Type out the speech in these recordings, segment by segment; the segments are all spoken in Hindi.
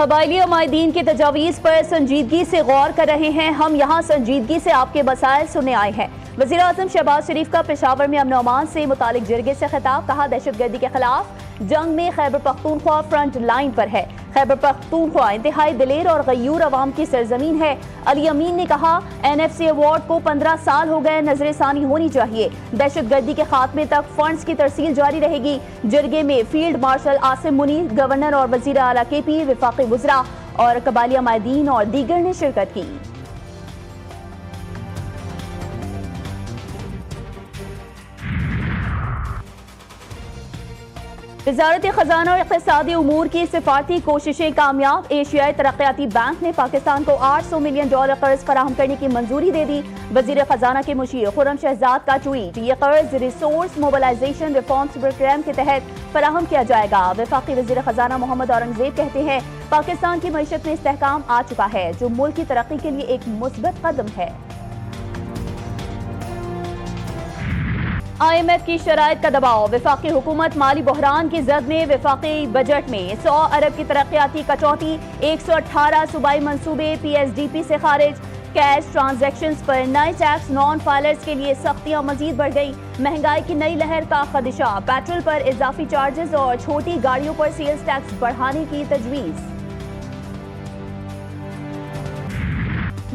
कबायली अमायदीन की तजावीज़ पर संजीदगी से गौर कर रहे हैं। हम यहाँ संजीदगी से आपके मसाइल सुनने आए हैं। वज़ीर आज़म शहबाज शरीफ का पेशावर में अमन अमान से मुतालिक जरगे से खिताब। कहा, दहशत गर्दी के खिलाफ जंग में खैबर पख्तूनख्वा फ्रंट लाइन पर है। खैबर पख्तूनख्वा इंतहाई दिलेर और गयूर अवाम की सरजमीन है। अली अमीन ने कहा, NFC अवार्ड को 15 साल हो गए, नजरसानी होनी चाहिए। दहशत गर्दी के खात्मे तक फंड्स की तरसील जारी रहेगी। जरगे में field marshal Asim Munir, governor और वजीर आला KP, विफाकी वज़रा और कबायली अमायदीन और दीगर ने शिरकत की। वज़ारत खजाना और इक़्तिसादी उमूर की सिफारती कोशिशें कामयाब। एशियाई तरक्याती बैंक ने पाकिस्तान को $800 मिलियन कर्ज फराहम करने की मंजूरी दे दी। वज़ीर खजाना के मुशीर खुर्रम शहजाद का ट्वीट, ये कर्ज रिसोर्स मोबिलाइजेशन रिफॉर्म्स प्रोग्राम के तहत फराहम किया जाएगा। वफाकी वज़ीर खजाना मोहम्मद औरंगज़ेब कहते हैं, पाकिस्तान की मईशत में इस्तेहकाम आ चुका है, जो मुल्क की तरक्की के लिए एक मुस्बत कदम है। IMF की शराइत का दबाव। वफाकी हुकूमत माली बहरान की जद में वफाकी बजट में 100 अरब की तरक्याती कटौती, 118 सूबाई मंसूबे PSDP से खारिज। कैश ट्रांजैक्शंस पर नए टैक्स नॉन फाइलर्स के लिए सख्तियां मजीद बढ़ गई। महंगाई की नई लहर का खदशा। पेट्रोल पर इजाफी चार्जेस और छोटी गाड़ियों पर सेल्स टैक्स बढ़ाने की तजवीज़।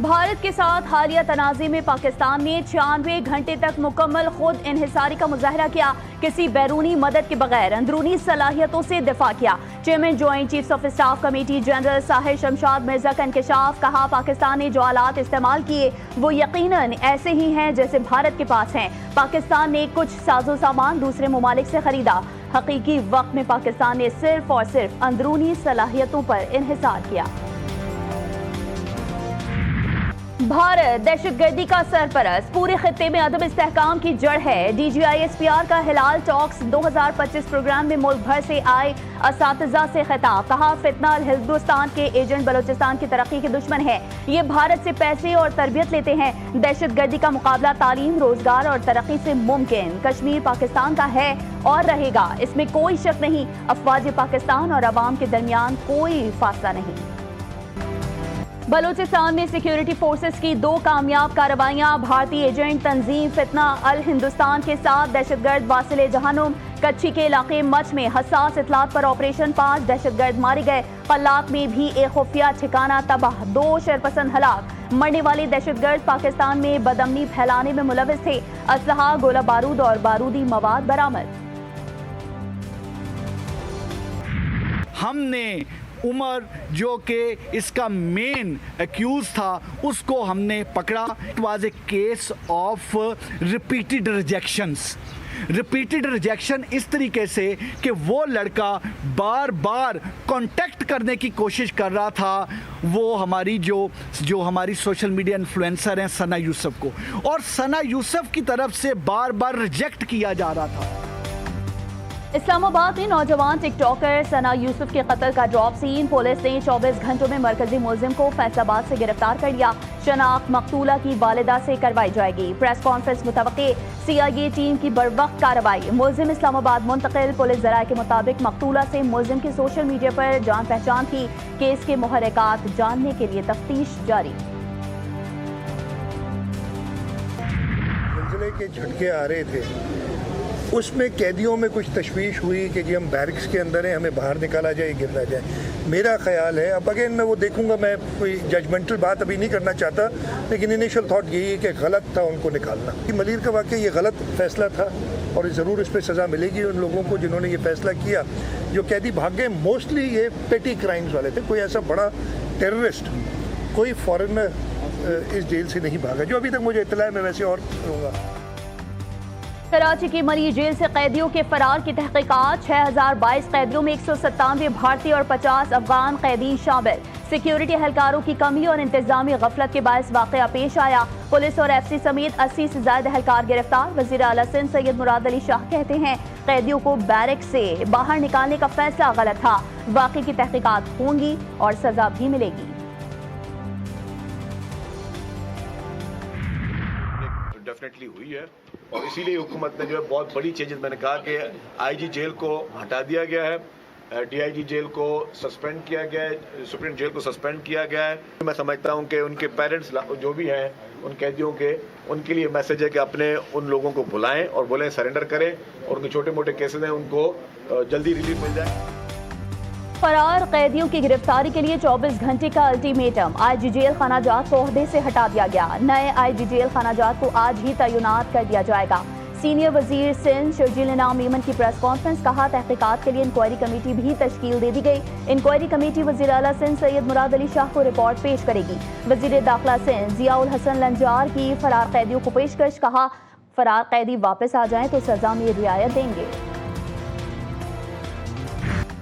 भारत के साथ हालिया तनाज़े में पाकिस्तान ने 96 घंटे तक मुकम्मल खुद इन्हिसारी का मुजाहरा किया। किसी बैरूनी मदद के बगैर अंदरूनी सलाहियतों से दिफा किया। Chairman joint chiefs of staff committee general Sahir Shamshad Mirza का इंकशाफ। कहा, पाकिस्तान ने जो आलात इस्तेमाल किए वो यकीनन ऐसे ही हैं जैसे भारत के पास हैं। पाकिस्तान ने कुछ साजो सामान दूसरे ममालिक से खरीदा। हकीकी वक्त में पाकिस्तान ने सिर्फ और सिर्फ अंदरूनी सलाहियतों पर इन्हिसार किया। भारत दहशतगर्दी का सरपरस्त। पूरे खित्ते में अदम इस्तेहकाम की जड़ है। DGI-SPR का हिलाल टॉक्स 2025 प्रोग्राम में मुल्क भर से आए असातिज़ा से खिताब। कहा, फितना अल हिंदुस्तान के एजेंट बलोचिस्तान की तरक्की के दुश्मन है। ये भारत से पैसे और तरबियत लेते हैं। दहशतगर्दी का मुकाबला तालीम, रोजगार और तरक्की से मुमकिन। कश्मीर पाकिस्तान का है और रहेगा, इसमें कोई शक नहीं। अफवाज पाकिस्तान और अवाम के दरमियान कोई फासला नहीं। बलूचिस्तान में सिक्योरिटी फोर्सेस की 2 कामयाब कार्रवाइयां। भारतीय एजेंट तंजीम फितना अल हिंदुस्तान के साथ दहशतगर्द वासिले जहानुम। कच्ची के इलाके मच में हसास इतलात पर ऑपरेशन। 5 दहशतगर्द मारे गए। कल्लाक में भी एक खुफिया ठिकाना तबाह। 2 शरपसंद हलाक। मरने वाले दहशतगर्द पाकिस्तान में बदअमनी फैलाने में मुलविस थे। असलहा, गोला बारूद और बारूदी मवाद बरामद। हमने उमर, जो कि इसका मेन एक्यूज था, उसको हमने पकड़ा। It was a case of repeated rejections. Repeated rejection इस तरीके से कि वो लड़का बार बार कांटेक्ट करने की कोशिश कर रहा था वो हमारी जो हमारी सोशल मीडिया इन्फ्लुएंसर हैं सना यूसुफ को, और सना यूसुफ की तरफ से बार बार रिजेक्ट किया जा रहा था। इस्लामाबाद में नौजवान टिकटॉकर सना यूसुफ के कत्ल का ड्रॉप सीन। पुलिस ने 24 घंटों में मरकजी मुलजिम को फैसलाबाद से गिरफ्तार कर लिया। शनाख्त मकतूला की वालिदा से करवाई जाएगी। प्रेस कॉन्फ्रेंस मुतवक्के। CIA टीम की बरवक्त कार्रवाई। मुलजिम इस्लामाबाद मुंतकिल। पुलिस जराये के मुताबिक मकतूला से मुलजिम की सोशल मीडिया पर जान पहचान थी। केस के मुहर्रिकात जानने के लिए तफ्तीश जारी। जिले के झटके आ रहे थे, उसमें कैदियों में कुछ तशवीश हुई कि जी हम बैरिक्स के अंदर हैं, हमें बाहर निकाला जाए, गिरना जाए। मेरा ख्याल है, अब अगेन मैं वो देखूंगा, मैं कोई जजमेंटल बात अभी नहीं करना चाहता, लेकिन इनिशियल थॉट यही है कि गलत था उनको निकालना। कि मलीर का वाकई ये गलत फैसला था और ज़रूर इस पर सज़ा मिलेगी उन लोगों को जिन्होंने ये फैसला किया। जो कैदी भाग गए, मोस्टली ये पेटी क्राइम्स वाले थे। कोई ऐसा बड़ा टेररिस्ट, कोई फॉरेनर इस जेल से नहीं भागा, जो अभी तक मुझे इत्तला है। मैं वैसे और करूँगा। कराची की मरी जेल से कैदियों के फरार की तहकीकात। 6022 कैदियों में 197 भारतीय और 50 अफगान कैदी शामिल। सिक्योरिटी एहलकारों की कमी और इंतजामी गफलत के बायस वाकया पेश आया। पुलिस और FC समेत 80 से ज्यादा एहलकार गिरफ्तार। वजीर आला सिंध सैयद मुराद अली शाह कहते हैं, कैदियों को बैरक से बाहर निकालने का फैसला गलत था। वाकई की तहकीकात होंगी और सजा भी मिलेगी। डेफिनेटली हुई है और इसीलिए हुकूमत ने जो है बहुत बड़ी चेंजेस, मैंने कहा कि IG जेल को हटा दिया गया है डीआईजी जेल को सस्पेंड किया गया है, सुप्रीम जेल को सस्पेंड किया गया है। मैं समझता हूं कि उनके पेरेंट्स जो भी हैं उन कैदियों के, उनके लिए मैसेज है कि अपने उन लोगों को बुलाएं और बोलें सरेंडर करें और उनके छोटे मोटे केसेस हैं उनको जल्दी रिलीफ मिल जाए। फरार कैदियों की गिरफ्तारी के लिए 24 घंटे का अल्टीमेटम। आईजी जेल खानाजात को ओहदे से हटा दिया गया। नए आईजी जेल खानाजात को आज ही तैनात कर दिया जाएगा। सीनियर वजीर सिंध शर्जील इनाम ईमन की प्रेस कॉन्फ्रेंस, कहा तहकीकात के लिए इंक्वायरी कमेटी भी तश्कील दे दी गई। इंक्वायरी कमेटी वजीर आला सिंध सैयद मुराद अली शाह को रिपोर्ट पेश करेगी। वजीर दाखिला सिंध जियाउल हसन लंजार की फरार कैदियों को पेशकश, कहा फरार कैदी वापस आ जाएं तो सजा में रियायत देंगे।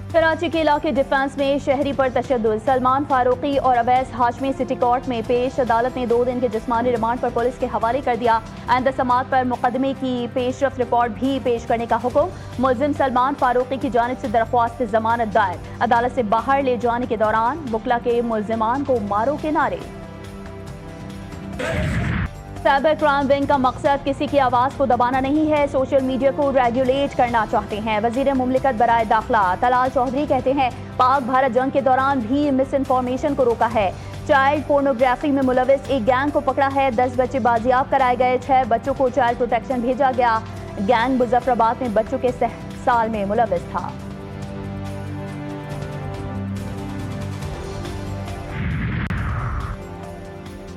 कराची के इलाके डिफेंस में शहरी पर तशद्दुद, सलमान फारूकी और अवैस हाशमी सिटी कोर्ट में पेश। अदालत ने 2 दिन के जिस्मानी रिमांड पर पुलिस के हवाले कर दिया। आइंदा समाअत पर मुकदमे की पेशरफ रिपोर्ट भी पेश करने का हुक्म। मुल्जिम सलमान फारूकी की जानिब से दरख्वास्त जमानत दायर। अदालत से बाहर ले जाने के दौरान बुकला के मुल्जिमान को मारो के नारे। साइबर क्राइम विंग का मकसद किसी की आवाज को दबाना नहीं है, सोशल मीडिया को रेगुलेट करना चाहते हैं। वजीर मुमलिकत बराए दाखिला तलाल चौधरी कहते हैं पाक भारत जंग के दौरान भी मिस इन्फॉर्मेशन को रोका है। चाइल्ड पोर्नोग्राफी में मुलविस एक गैंग को पकड़ा है। 10 बच्चे बाजियाब कराए गए। 6 बच्चों को चाइल्ड प्रोटेक्शन भेजा गया। गैंग मुजफ्फराबाद में बच्चों के साल में मुलविस था।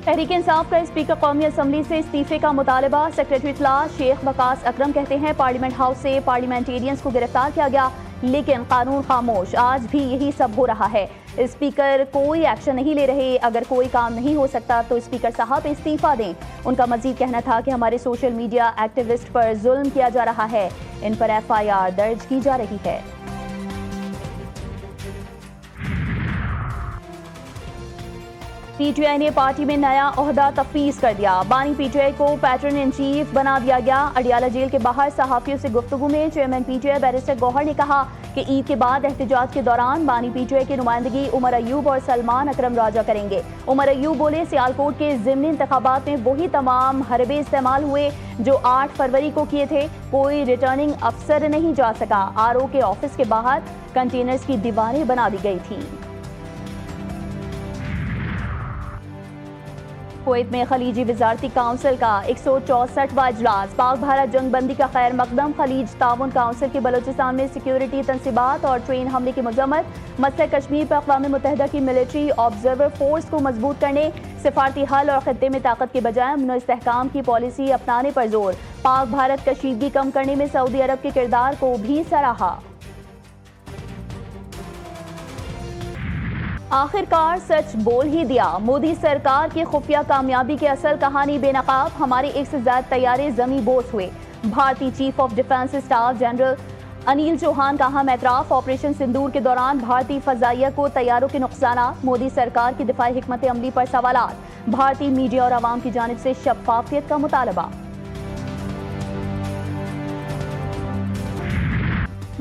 तहरीक इंसाफ का स्पीकर कौमी असम्बली से इस्तीफे का मुतालबा। सेक्रेटरी इजलास शेख वकास अकरम कहते हैं पार्लियामेंट हाउस से पार्लियामेंटेरियंस को गिरफ्तार किया गया, लेकिन कानून खामोश। आज भी यही सब हो रहा है। स्पीकर कोई एक्शन नहीं ले रहे। अगर कोई काम नहीं हो सकता तो स्पीकर साहब इस्तीफा दें। उनका मजीद कहना था कि हमारे सोशल मीडिया एक्टिविस्ट पर जुल्म किया जा रहा है, इन पर FIR दर्ज की जा रही है। PTI ने पार्टी में नया ओहदा तफवीज कर दिया। बानी PTI को पैटर्न इन चीफ बना दिया गया। अडियाला जेल के बाहर सहाफियों से गुफ्तगू में चेयरमैन PTI बैरिस्टर गौहर ने कहा कि ईद के बाद एहतजाज के दौरान बानी PTI की नुमाइंदगी उमर अयूब और सलमान अकरम राजा करेंगे। उमर अयूब बोले सियालकोट के ज़िमनी इंतखाबात में वही तमाम हरबे इस्तेमाल हुए जो 8 फरवरी को किए थे। कोई रिटर्निंग अफसर नहीं जा सका। RO के ऑफिस के बाहर कंटेनर्स की दीवारें बना दी गई थी। कुवैत में खलीजी वजारती काउंसिल का 164वां इजलास। पाक भारत जंगबंदी का खैर मकदम। खलीज ताउन काउंसिल की बलोचिस्तान में सिक्योरिटी तनसीबात और ट्रेन हमले की मजम्मत। मसले कश्मीर पर अक़वाम मुत्तहिदा की मिलिट्री ऑब्जर्वर फोर्स को मजबूत करने, सिफारती हल और खत्ते में ताकत के बजाय अमन इस्तेहकाम की पॉलिसी अपनाने पर जोर। पाक भारत कशीदगी कम करने में सऊदी अरब के किरदार को भी सराहा। आखिरकार सच बोल ही दिया। मोदी सरकार की खुफिया कामयाबी की असल कहानी बेनकाब। हमारे 1 से ज्यादा तैयारे जमी बोस हुए। भारतीय chief of defence staff general Anil Chauhan का अहम एतराफ। ऑपरेशन सिंदूर के दौरान भारतीय फजाइया को तैयारों के नुकसान। मोदी सरकार की दिफाई हिकमत अमली पर सवालात। भारतीय मीडिया और आवाम की जानिब से शफाफियत का मुतालबा।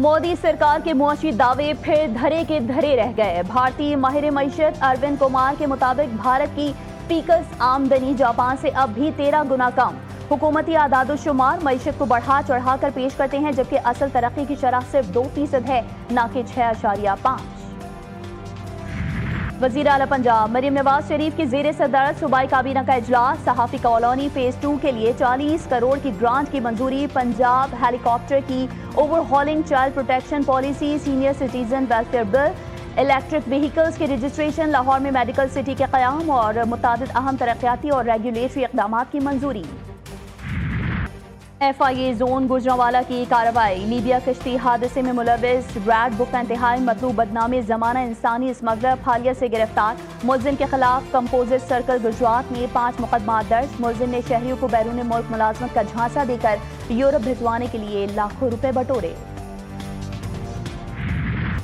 मोदी सरकार के मुआशी दावे फिर धरे के धरे रह गए। भारतीय माहिर मईशत अरविंद कुमार के मुताबिक भारत की पीकस आमदनी जापान से अब भी 13 गुना कम। हुकूमती आदादोशुमार मईशत को बढ़ा चढ़ा कर पेश करते हैं, जबकि असल तरक्की की शरह सिर्फ 2% है, न कि 6.5। वज़ीर आला पंजाब मरीम नवाज शरीफ की ज़ेर सदारत सूबाई काबीना का इजलास। सहाफ़ी कॉलोनी फेज 2 के लिए 40 करोड़ की ग्रांट की मंजूरी। पंजाब हेलीकॉप्टर की overhauling, child protection policy, senior citizen welfare bill, electric vehicles के रजिस्ट्रेशन, लाहौर में मेडिकल सिटी के क़याम और मुतादिद अहम तरक्याती और रेगुलेटरी इक़दाम की मंजूरी। FIA जोन गुजरांवाला की कार्रवाई। लीबिया कश्ती हादसे में मुलविस रेड बुक का इंतहाई मतलूब बदनामी ज़माना इंसानी स्मगलर फालिया से गिरफ्तार। मुल्जिम के खिलाफ कंपोजिट सर्कल गुजरात में 5 मुकदमा दर्ज। मुल्जिम ने शहरियों को बैरून मुल्क मुलाजमत का झांसा देकर यूरोप भिजवाने के लिए लाखों रुपए बटोरे।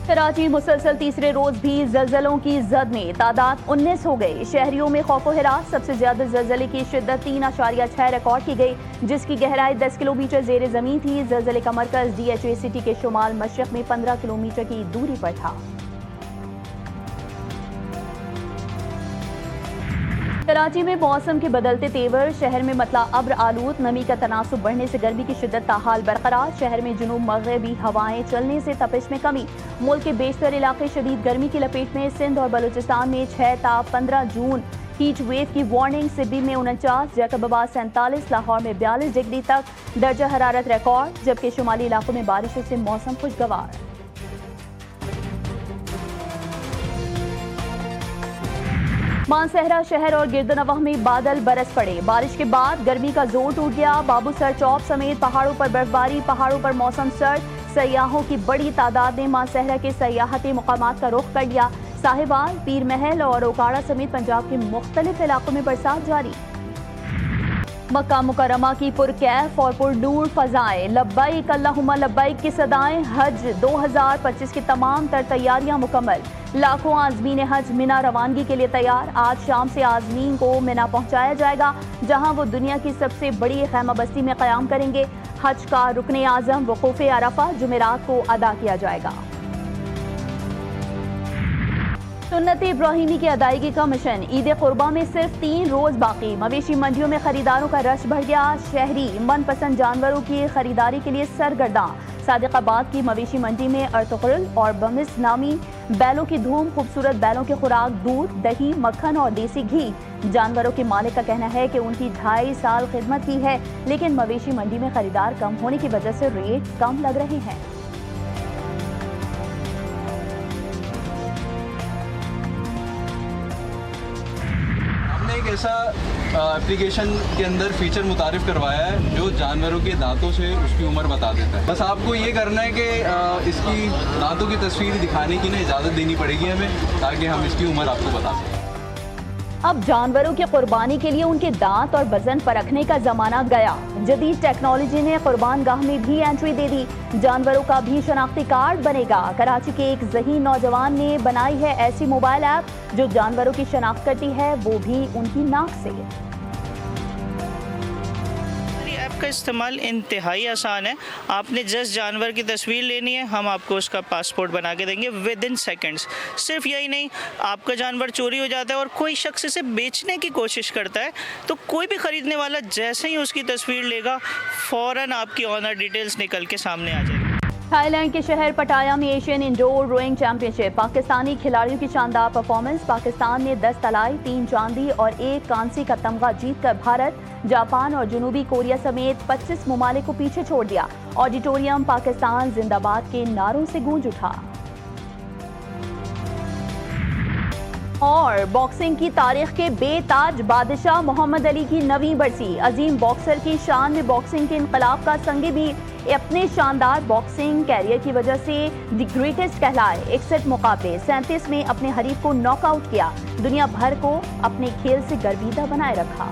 कराची मुसलसल तीसरे रोज भी जलजलों की जद में तादाद 19 हो गई। शहरियों में खौफ हिरास। सबसे ज्यादा जलजले की शिद्दत 3.6 रिकॉर्ड की गई, जिसकी गहराई 10 किलोमीटर जेर जमीन थी। जलजले का मरकज DHA सिटी के शुमाल मशरक में 15 किलोमीटर की दूरी पर था। कराची में मौसम के बदलते तेवर, शहर में मतला अब्र आलूद, नमी का तनासुब बढ़ने से गर्मी की शिद्दत ताहाल बरकरार। शहर में जुनूब मगरबी हवाएं चलने से तपिश में कमी। मुल्क के बेशतर इलाके शदीद गर्मी की लपेट में। सिंध और बलूचिस्तान में 6 ता 15 जून हीट वेव की वार्निंग। सिब्बी में 49, जैकबाबाद 47, लाहौर में 42 डिग्री तक दर्जा हरारत रिकॉर्ड, जबकि शुमाली इलाकों में बारिशों से मौसम खुशगवार। मानसहरा शहर और गिरदनवाह में बादल बरस पड़े। बारिश के बाद गर्मी का जोर टूट गया। बाबूसर चौक समेत पहाड़ों पर बर्फबारी, पहाड़ों पर मौसम सर्द। सयाहों की बड़ी तादाद ने मानसहरा के सयाहती मुकामात का रुख कर लिया। साहिबाल, पीर महल और ओकाड़ा समेत पंजाब के मुख्तलिफ इलाकों में बरसात जारी। मक्का मुकर्रमा की पुरकैफ और पुरनूर फजाएं, लब्बैक अल्लाहुम्मा लब्बैक की सदाएं। हज 2025 की तमाम तर तैयारियां मुकम्मल। लाखों आज़मीन हज मिना रवानगी के लिए तैयार। आज शाम से आज़मीन को मिना पहुंचाया जाएगा, जहां वो दुनिया की सबसे बड़ी खैमा बस्ती में क़याम करेंगे। हज का रुकने आज़म वक़ूफ़ अरफा जुमेरात को अदा किया जाएगा। सुन्नत इब्राहिमी की अदायगी का मिशन, ईद कुर्बा में सिर्फ 3 रोज बाकी। मवेशी मंडियों में खरीदारों का रश बढ़ गया। शहरी मनपसंद जानवरों की खरीदारी के लिए सरगर्दां। सादिकाबाद की मवेशी मंडी में अर्तुगरुल और बमिस नामी बैलों की धूम। खूबसूरत बैलों की खुराक दूध, दही, मक्खन और देसी घी। जानवरों के मालिक का कहना है कि उनकी 2.5 साल खिदमत की है, लेकिन मवेशी मंडी में खरीदार कम होने की वजह से रेट कम लग रहे हैं। एक ऐसा एप्लीकेशन के अंदर फीचर मुतारिफ करवाया है जो जानवरों के दांतों से उसकी उम्र बता देता है। बस आपको ये करना है कि इसकी दांतों की तस्वीर दिखाने की इजाज़त देनी पड़ेगी हमें, ताकि हम इसकी उम्र आपको बता सकें। अब जानवरों की कुर्बानी के लिए उनके दांत और वजन परखने का जमाना गया। जदीद टेक्नोलॉजी ने कुर्बान गाह में भी एंट्री दे दी। जानवरों का भी शनाख्ती कार्ड बनेगा। कराची के एक ज़हीन नौजवान ने बनाई है ऐसी मोबाइल ऐप जो जानवरों की शनाख्त करती है, वो भी उनकी नाक से। का इस्तेमाल इंतहाई आसान है। आपने जस्ट जानवर की तस्वीर लेनी है, हम आपको उसका पासपोर्ट बना के देंगे विद इन सेकेंड्स। सिर्फ यही नहीं, आपका जानवर चोरी हो जाता है और कोई शख्स इसे बेचने की कोशिश करता है, तो कोई भी ख़रीदने वाला जैसे ही उसकी तस्वीर लेगा, फ़ौरन आपकी ऑनर डिटेल्स निकल के सामने आ जाएगी। थाईलैंड के शहर पटाया में Asian indoor rowing championship, Pakistani खिलाड़ियों की शानदार परफॉर्मेंस। पाकिस्तान ने 10 तलाई, 3 चांदी और 1 कांसी का तमगा जीतकर भारत, जापान और जनूबी कोरिया समेत 25 ममालिक को पीछे छोड़ दिया। ऑडिटोरियम पाकिस्तान जिंदाबाद के नारों से गूंज उठा। और बॉक्सिंग की तारीख के बेताज बादशाह मोहम्मद अली की 9वीं बरसी। अजीम बॉक्सर की शान में बॉक्सिंग के इनकलाब का संगी भी अपने शानदार बॉक्सिंग कैरियर की वजह से द ग्रेटेस्ट कहलाए। 61 मुकाबले, 37 में अपने हरीफ को नॉकआउट किया। दुनिया भर को अपने खेल से गर्विदा बनाए रखा।